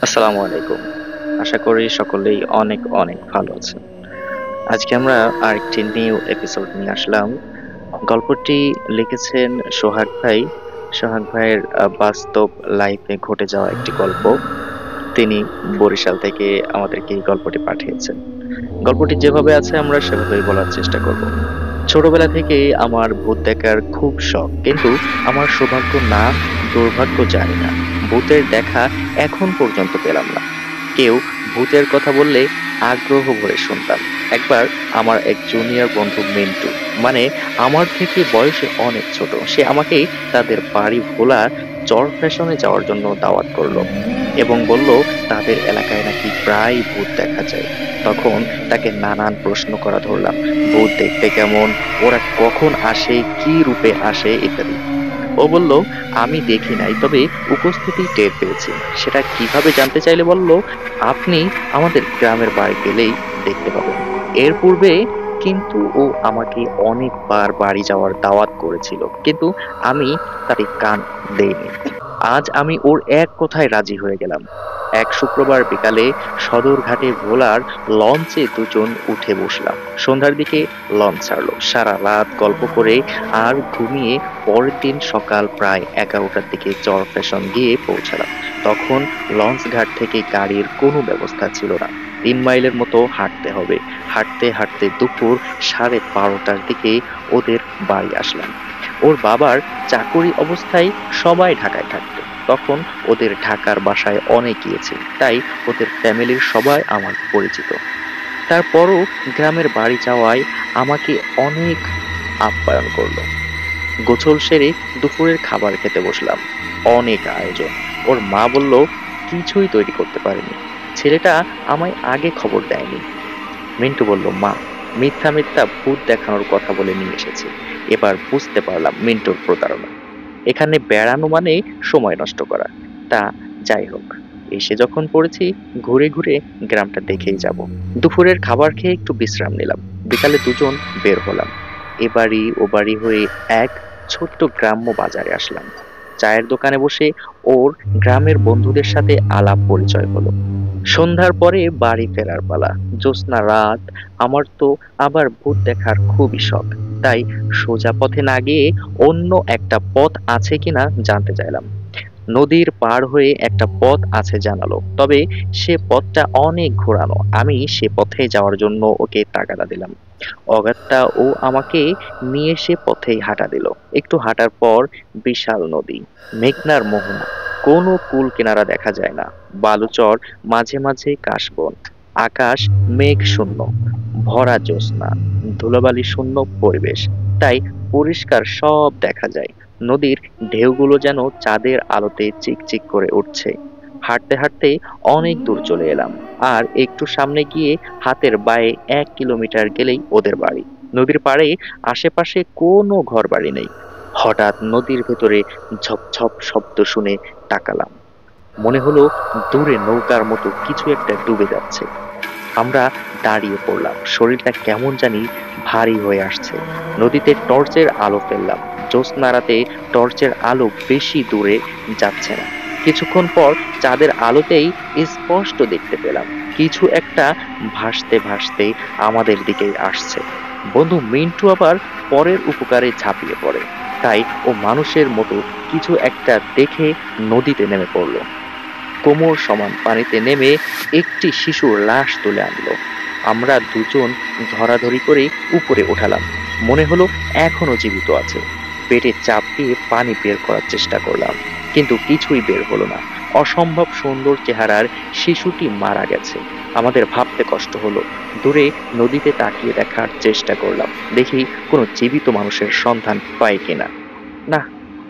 আসসালামু আলাইকুম। আশা করি সকলেই অনেক অনেক ভালো আছেন। আজকে আমরা আরেকটি নিউ এপিসোড নিয়ে আসলাম। গল্পটি লিখেছেন সোহাগ ভাই। সোহাগ ভাইয়ের বাস্তব লাইফে ঘটে যাওয়া একটি গল্প। তিনি বরিশাল থেকে আমাদেরকে এই গল্পটি পাঠিয়েছেন। গল্পটি যেভাবে আছে আমরা সেভাবেই বলার চেষ্টা করব। ছোটবেলা থেকেই আমার ভূত দেখার খুব শখ, কিন্তু আমার সৌভাগ্য না দুর্ভাগ্য জানি না, ভূতের দেখা এখন পর্যন্ত পেলাম না। কেউ ভূতের কথা বললে আগ্রহ ভরে শুনতাম। একবার আমার এক জুনিয়র বন্ধু মিন্টু, মানে আমার থেকে বয়সে অনেক ছোট, সে আমাকে তাদের বাড়ি ভোলা চর ফ্যাশনে যাওয়ার জন্য দাওয়াত করলো এবং বলল তাদের এলাকায় নাকি প্রায় ভূত দেখা যায়। তখন তাকে নানান প্রশ্ন করা ধরলাম। ভূত দেখতে কেমন, ওরা কখন আসে, কি রূপে আসে ইত্যাদি। ও বলল আমি দেখি নাই, তবে উপস্থিতি টের পেয়েছি। সেটা কিভাবে জানতে চাইলে বলল আপনি আমাদের গ্রামের বাড়ি গেলেই দেখতে পাবেন। এর পূর্বে কিন্তু ও আমাকে অনেকবার বাড়ি যাওয়ার দাওয়াত করেছিল, কিন্তু আমি তাতে কান দেইনি। আজ আমি ওর এক কথায় রাজি হয়ে গেলাম। এক শুক্রবার বিকালে সদরঘাটে ভোলার লঞ্চে দুজন উঠে বসলাম। সন্ধ্যার দিকে লঞ্চ ছাড়লো। সারা রাত গল্প করে আর ঘুমিয়ে পরের দিন সকাল প্রায় 11টার দিকে চর ফ্যাশন গিয়ে পৌঁছালাম। তখন লঞ্চ ঘাট থেকে গাড়ির কোনো ব্যবস্থা ছিল না। 3 মাইলের মতো হাঁটতে হবে। হাঁটতে হাঁটতে দুপুর 12:30টার দিকে ওদের বাড়ি আসলাম। ওর বাবার চাকরি অবস্থায় সবাই ঢাকায় থাকতো। তখন ওদের ঢাকার বাসায় অনেক গিয়েছে, তাই ওদের ফ্যামিলির সবাই আমার পরিচিত। তারপরও গ্রামের বাড়ি যাওয়ায় আমাকে অনেক আপ্যায়ন করলো। গোসল সেরে দুপুরের খাবার খেতে বসলাম। অনেক আয়োজন। ওর মা বলল কিছুই তৈরি করতে পারেনি, ছেলেটা আমায় আগে খবর দেয়নি। মিন্টু বলল মা মিথ্যা মিথ্যা ভূত দেখানোর কথা বলে নিয়ে এসেছে। এবার বুঝতে পারলাম মিন্টুর প্রতারণা। এখানে বেড়ানো মানে সময় নষ্ট করা। তা যাই হোক, এসে যখন পড়েছি ঘুরে ঘুরে গ্রামটা দেখেই যাব। দুপুরের খাবার খেয়ে একটু বিশ্রাম নিলাম। বিকালে দুজন বের হলাম। এ বাড়ি ও বাড়ি হয়ে এক ছোট্ট গ্রাম্য বাজারে আসলাম। চায়ের দোকানে বসে ওর গ্রামের বন্ধুদের সাথে আলাপ পরিচয় হলো। সন্ধ্যার পরে বাড়ি ফেরার পালা। জ্যোৎস্না রাত। আমার তো আবার ভূত দেখার খুবই শখ, তাই সোজা পথে না গিয়ে অন্য একটা পথ আছে কিনা জানতে চাইলাম। নদীর পার হয়ে একটা পথ আছে জানালো, তবে সে পথটা অনেক ঘোরানো। আমি সে পথে যাওয়ার জন্য ওকে তাগাদা দিলাম। অগত্যা ও আমাকে নিয়ে সে পথেই হাঁটা দিল। একটু হাঁটার পর বিশাল নদী, মেঘনার মোহনা, কোনো কূল কিনারা দেখা যায় না। বালুচর, মাঝে মাঝে কাশবন। আকাশ মেঘ শূন্য, ভরা জ্যোৎস্না, ধুলোবালি শূন্য পরিবেশ, তাই পরিষ্কার সব দেখা যায়। নদীর ঢেউগুলো যেন চাঁদের আলোতে চিকচিক করে উঠছে। হাঁটতে হাঁটতে অনেক দূর চলে এলাম। আর একটু সামনে গিয়ে হাতের বাঁয়ে 1 কিলোমিটার গেলেই ওদের বাড়ি। নদীর পাড়ে আশেপাশে কোনো ঘরবাড়ি নেই। হঠাৎ নদীর ভেতরে ঝপঝপ শব্দ শুনে তাকালাম। মনে হলো দূরে নৌকার মতো কিছু একটা ডুবে যাচ্ছে। আমরা দাঁড়িয়ে পড়লাম। শরীরটা কেমন জানি ভারী হয়ে আসছে। নদীতে টর্চের আলো ফেললাম। জ্যোৎস্না রাতে টর্চের আলো বেশি দূরে যাচ্ছে না। কিছুক্ষণ পর চাঁদের আলোতেই স্পষ্ট দেখতে পেলাম কিছু একটা ভাসতে ভাসতে আমাদের দিকেই আসছে। বন্ধু মিন্টু আবার পরের উপকারে ঝাঁপিয়ে পড়ে, তাই ও মানুষের মতো কিছু একটা দেখে নদীতে নেমে পড়লো। কোমর সমান পানিতে নেমে একটি শিশুর লাশ তুলে আনলো। আমরা দুজন ধরাধরি করে উপরে ওঠালাম। মনে হলো এখনো জীবিত আছে। পেটে চাপ দিয়ে পানি বের করার চেষ্টা করলাম, কিন্তু কিছুই বের হলো না। অসম্ভব সুন্দর চেহারার শিশুটি মারা গেছে। আমাদের ভাবতে কষ্ট হলো। দূরে নদীতে তাকিয়ে দেখার চেষ্টা করলাম, দেখি কোনো জীবিত মানুষের সন্ধান পাই কিনা। না,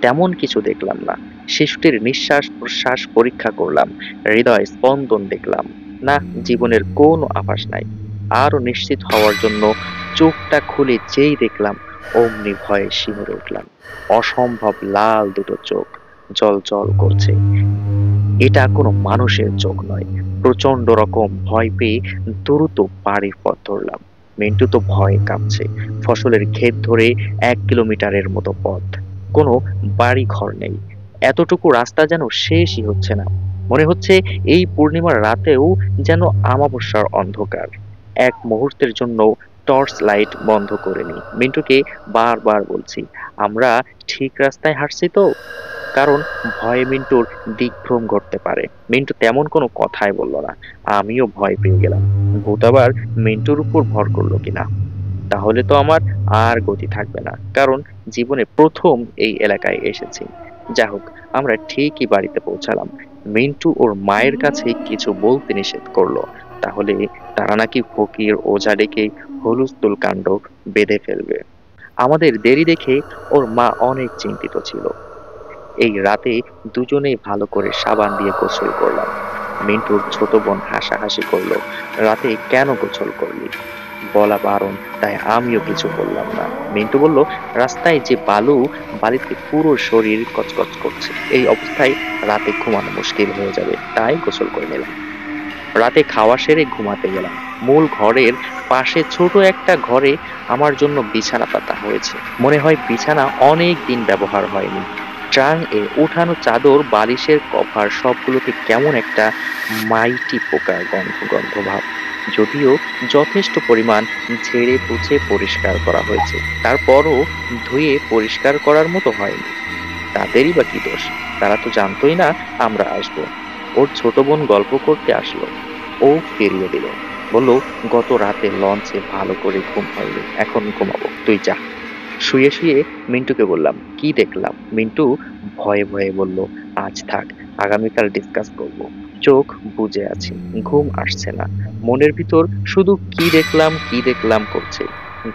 তেমন কিছু দেখলাম না। শিশুটির নিঃশ্বাস প্রশ্বাস পরীক্ষা করলাম, হৃদয় স্পন্দন দেখলাম। না, জীবনের কোনো আভাস নাই। আরো নিশ্চিত হওয়ার জন্য চোখটা খুলে যেই দেখলাম, অমনি ভয়ে শিহরে উঠলাম। অসম্ভব লাল দুটো চোখ জল জল করছে। এটা কোনো মানুষের চোখ নয়। প্রচন্ড রকম ভয় পেয়ে দ্রুত বাড়ির পথ ধরলাম। মিন্টু তো ভয়ে কাঁপছে। ফসলের ক্ষেত ধরে 1 কিলোমিটারের মতো পথ, কোনো বাড়ি ঘর নেই। এতটুকু রাস্তা যেন শেষই হচ্ছে না। মনে হচ্ছে এই পূর্ণিমার রাতেও যেন আমাবস্যার অন্ধকার। এক মুহূর্তের জন্য টর্চ লাইট বন্ধ করে নি। মিন্টুকে বারবার বলছি, আমরা ঠিক রাস্তায় হাঁটছি তো? কারণ ভয়ে মিন্টুর দিকভ্রম ঘটতে পারে। মিন্টু তেমন কোনো কথাই বলল না। আমিও ভয় পেয়ে গেলাম। ভূত আবার মিন্টুর উপর ভর করলো কিনা। তাহলে তো আমার আর গতি থাকবে না, কারণ জীবনে প্রথম এই এলাকায় এসেছি। যা হোক, আমরা ঠিকই বাড়িতে পৌঁছালাম। মিন্টু ওর মায়ের কাছে কিছু বলতে নিষেধ করলো। তাহলে তারা নাকি ফকির ওঝা ডেকে হুলস্থুল কাণ্ড বেঁধে ফেলবে। আমাদের দেরি দেখে ওর মা অনেক চিন্তিত ছিল। এই রাতে দুজনেই ভালো করে সাবান দিয়ে গোসল করলাম। মিন্টুর ছোট বোন হাসাহাসি করলো, রাতে কেন গোসল করলি? বলা বারণ, তাই আমিও কিছু বললাম না। মিন্টু বলল, রাস্তায় যে বালু, বালিতে পুরো শরীর কচকচ করছে, এই অবস্থায় রাতে ঘুমানো মুশকিল হয়ে যাবে, তাই গোসল করে নিলাম। রাতে খাওয়া সেরে ঘুমাতে গেলাম। মূল ঘরের পাশে ছোট একটা ঘরে আমার জন্য বিছানা পাতা হয়েছে। মনে হয় বিছানা অনেক দিন ব্যবহার হয়নি। ট্রাং এ উঠানো চাদর, বালিশের কভার সবগুলোতে কেমন একটা মাইটি পোকার গন্ধ গন্ধ ভাব। যদিও যথেষ্ট পরিমাণ ঝেড়ে পুছে পরিষ্কার করা হয়েছে, তারপরও ধুয়ে পরিষ্কার করার মতো হয়নি। তাদেরই বা কি দোষ? তারা তো জানতোই না আমরা আসবো। ওর ছোট বোন গল্প করতে আসলো। ও ফিরিয়ে দিল। বলল, গত রাতে লঞ্চে ভালো করে ঘুম হয়নি, এখন ঘুমাবো, তুই যা। শুয়ে শুয়ে মিন্টুকে বললাম, কি দেখলাম? মিন্টু ভয়ে ভয়ে বলল, আজ থাক, আগামীকাল ডিসকাস করব। চোখ বুজে আছি, ঘুম আসছে না। মনের ভিতর শুধু কি দেখলাম কি দেখলাম করছে।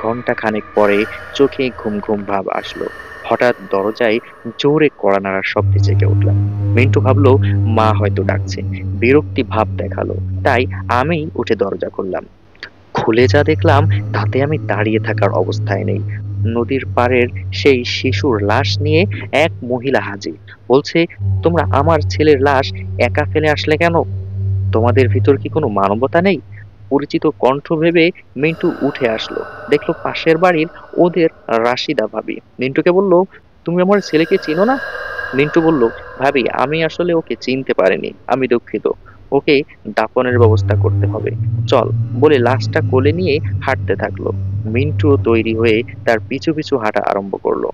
ঘন্টা খানেক পরে চোখে ঘুম ঘুম ভাব আসলো। হঠাৎ দরজায় জোরে কড়া নাড়ার শব্দে জেগে উঠলাম। মিন্টু ভাবলো মা হয়তো ডাকছে। বিরক্তি ভাব দেখালো, তাই আমি উঠে দরজা খুললাম। খুলে যা দেখলাম তাতে আমি দাঁড়িয়ে থাকার অবস্থায় নেই। নদীর পাড়ের সেই শিশুর লাশ নিয়ে এক মহিলা হাজির। বলছে, তোমরা আমার ছেলের লাশ একা ফেলে আসলে কেন? তোমাদের ভিতর কি কোনো মানবতা নেই? পরিচিত কণ্ঠ ভেবে মিন্টু উঠে আসলো। দেখলো পাশের বাড়ির ওদের রাশিদা ভাবি। মিন্টুকে বলল, তুমি আমার ছেলেকে চিনো না? মিন্টু বলল, ভাবি, আমি আসলে ওকে চিনতে পারিনি, আমি দুঃখিত। ওকে দাফনের ব্যবস্থা করতে হবে, চল। বলে লাশটা কোলে নিয়ে হাঁটতে থাকলো। মিন্টুও তৈরি হয়ে তার পিছু পিছু হাঁটা আরম্ভ করলো।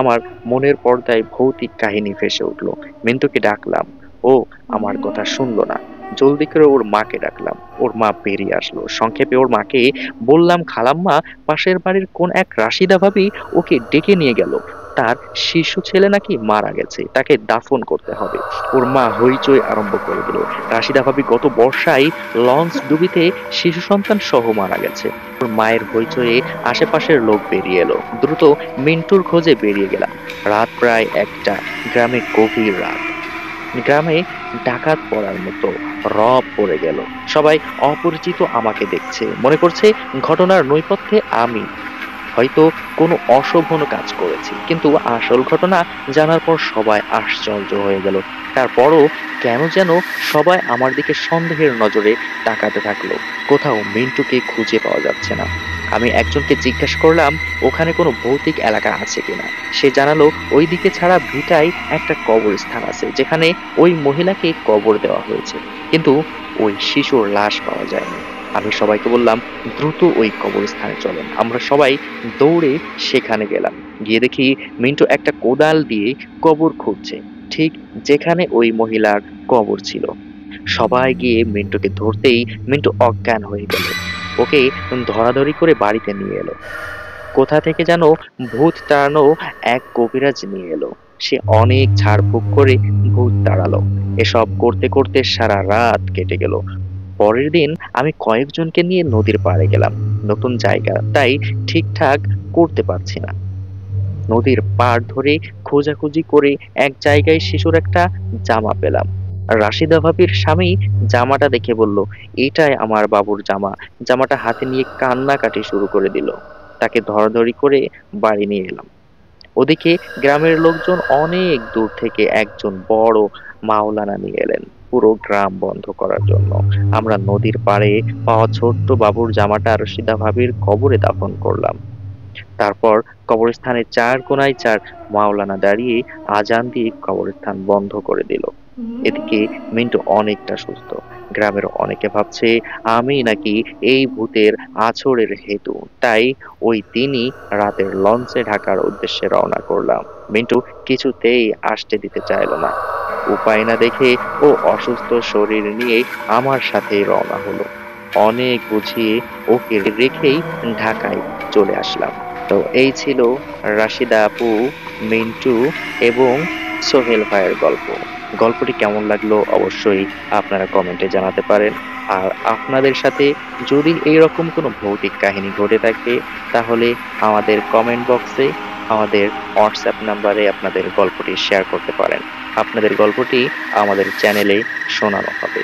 আমার মনের পর্দায় ভৌতিক কাহিনী ভেসে উঠলো। মিন্টুকে ডাকলাম, ও আমার কথা শুনলো না। জলদি করে ওর মাকে ডাকলাম। ওর মা বেরিয়ে আসলো। সংক্ষেপে ওর মাকে বললাম, খালাম্মা, পাশের বাড়ির কোন এক রাশিদা ভাবি ওকে ডেকে নিয়ে গেল। তার শিশু ছেলে নাকি মারা গেছে, তাকে দাফন করতে হবে। ওর মা হইচই আরম্ভ করে দিল। রাশিদা ভাবি গত বর্ষায় লঞ্চ ডুবিতে শিশু সন্তান সহ মারা গেছে। ওর মায়ের হইচয়ে আশেপাশের লোক বেরিয়ে এলো। দ্রুত মিন্টুর খোঁজে বেরিয়ে গেলাম। রাত প্রায় 1টা। গ্রামে গভীর রাত। গ্রামে ডাকাত পড়ার মতো রব পড়ে গেল। সবাই অপরিচিত আমাকে দেখছে, মনে করছে ঘটনার নৈপথ্যে আমি হয়তো কোনো অশোভন কাজ করেছি। কিন্তু আসল ঘটনা জানার পর সবাই আশ্চর্য হয়ে গেল। তারপরও কেন যেন সবাই আমার দিকে সন্দেহের নজরে তাকাতে থাকলো। কোথাও মিন্টুকে খুঁজে পাওয়া যাচ্ছে না। আমি একজনকে জিজ্ঞেস করলাম ওখানে কোনো ভৌতিক এলাকা আছে কিনা। সে জানালো ওই দিকে ছাড়া ভিটায় একটা কবরস্থান আছে, যেখানে ওই মহিলাকে কবর দেওয়া হয়েছে, কিন্তু ওই শিশুর লাশ পাওয়া যায়নি। আমি সবাইকে বললাম, দ্রুত ওই কবরস্থানে চলেন। আমরা সবাই দৌড়ে সেখানে গেলাম। গিয়ে দেখি মিন্টু একটা কোদাল দিয়ে কবর খুঁড়ছে, ঠিক যেখানে ওই মহিলার কবর ছিল। সবাই গিয়ে মিন্টুকে ধরতেই মিন্টু অজ্ঞান হয়ে গেল। ওকে ধরাধরি করে বাড়িতে নিয়ে এলো। কোথা থেকে যেন ভূত তাড়ানো এক কবিরাজ নিয়ে এলো। সে অনেক ঝাড়ফুঁক করে ভূত তাড়ালো। এসব করতে করতে সারা রাত কেটে গেল। পরের দিন আমি কয়েকজনকে নিয়ে নদীর পাড়ে গেলাম। নতুন জায়গা, তাই ঠিকঠাক করতে পারছি না। নদীর পাড় ধরে খোঁজাখুঁজি করে এক জায়গায় শিশুর একটা জামা পেলাম। রাশিদা ভাবির স্বামী জামাটা দেখে বলল, এটাই আমার বাবুর জামা। জামাটা হাতে নিয়ে কান্নাকাটি শুরু করে দিল। তাকে ধরাধরি করে বাড়ি নিয়ে এলাম। ওদিকে গ্রামের লোকজন অনেক দূর থেকে একজন বড় মাওলানা নিয়ে এলেন পুরো গ্রাম বন্ধ করার জন্য। আমরা নদীর পাড়ে পাওয়া ছোট্ট বাবুর জামাটা রশিদা ভাবির কবরে দাফন করলাম। তারপর কবরস্থানের চার কোনায় চার মাওলানা দাঁড়িয়ে আজান দিয়ে কবরস্থান বন্ধ করে দিল। এদিকে মিন্টু অনেকটা সুস্থ। গ্রামের অনেকে ভাবছে আমি নাকি এই ভূতের আছড়ের হেতু। তাই ওই দিনই রাতের লঞ্চে ঢাকার উদ্দেশ্যে রওনা করলাম। মিন্টু কিছুতেই আসতে দিতে চাইল না। উপায় না দেখে ও অসুস্থ শরীর নিয়ে আমার সাথেই রওনা হলো। অনেক বুঝিয়ে ওকে রেখেই ঢাকায় চলে আসলাম। তো এই ছিল রাশিদা আপু, মিন্টু এবং সোহেল ভাইয়ের গল্প। গল্পটি কেমন লাগলো অবশ্যই আপনারা কমেন্টে জানাতে পারেন। আর আপনাদের সাথে যদি এইরকম কোনো ভৌতিক কাহিনী ঘটে থাকে তাহলে আমাদের কমেন্ট বক্সে আমাদের হোয়াটসঅ্যাপ নাম্বারে আপনাদের গল্পটি শেয়ার করতে পারেন। আপনাদের গল্পটি আমাদের চ্যানেলে শোনানো হবে।